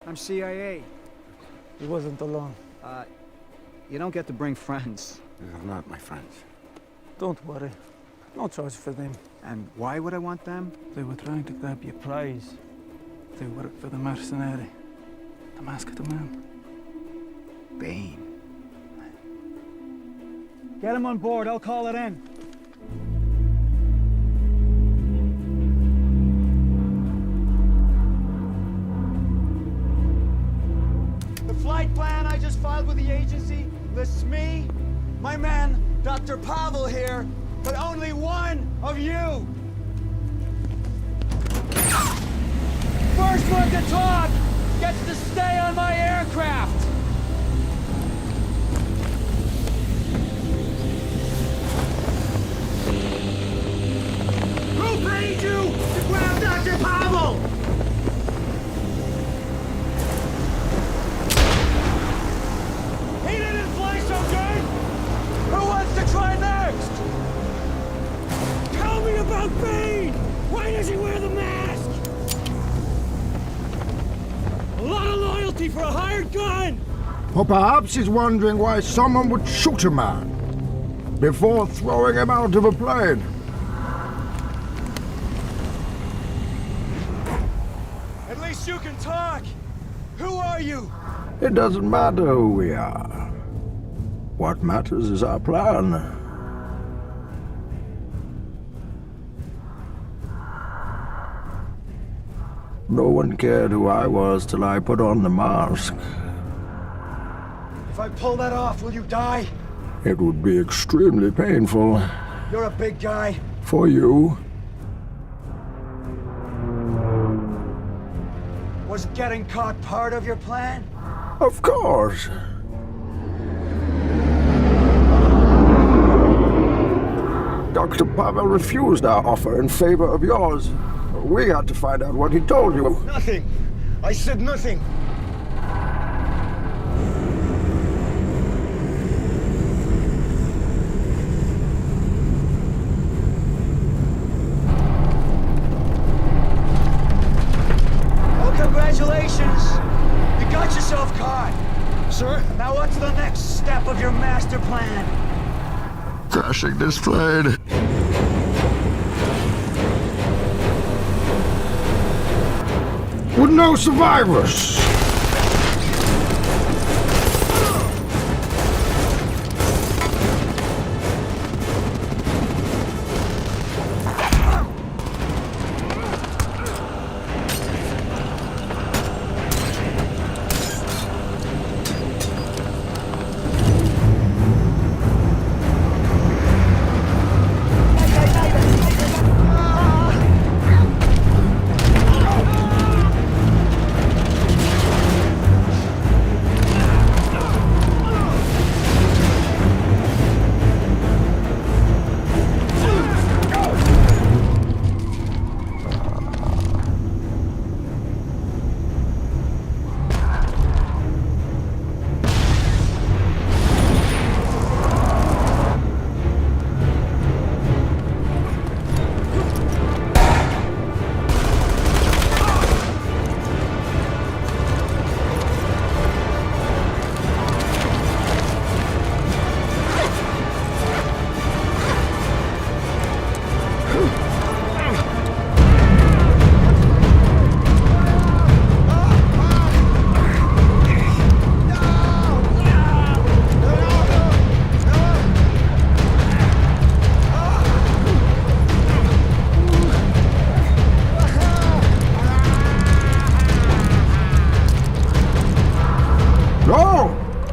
I'm CIA. He wasn't alone. You don't get to bring friends. They're not my friends. Don't worry. No charge for them. And why would I want them? They were trying to grab your prize. They work for the mercenary. The masked man. Bane. Get him on board, I'll call it in. The flight plan I just filed with the agency lists me, my man, Dr. Pavel here, but only one of you. First one to talk gets to stay on my aircraft. Who paid you to grab Dr. Pavel? He didn't fly so good! Who wants to try next? Tell me about Bane! Why does he wear the mask? A lot of loyalty for a hired gun! Or perhaps he's wondering why someone would shoot a man before throwing him out of a plane. At least you can talk! Who are you? It doesn't matter who we are. What matters is our plan. No one cared who I was till I put on the mask. If I pull that off, will you die? It would be extremely painful. You're a big guy. For you. Was getting caught part of your plan? Of course. Dr. Pavel refused our offer in favor of yours. We had to find out what he told you. Nothing. I said nothing. Well, congratulations. You got yourself caught. Sir? Now what's the next step of your master plan? Crashing this plane. With no survivors.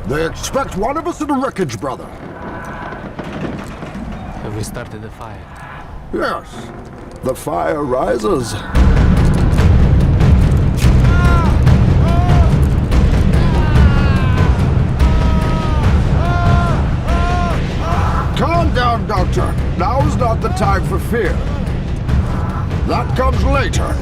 They expect one of us in the wreckage, brother. Have we started the fire? Yes. The fire rises. Calm down, Doctor. Now's not the time for fear. That comes later.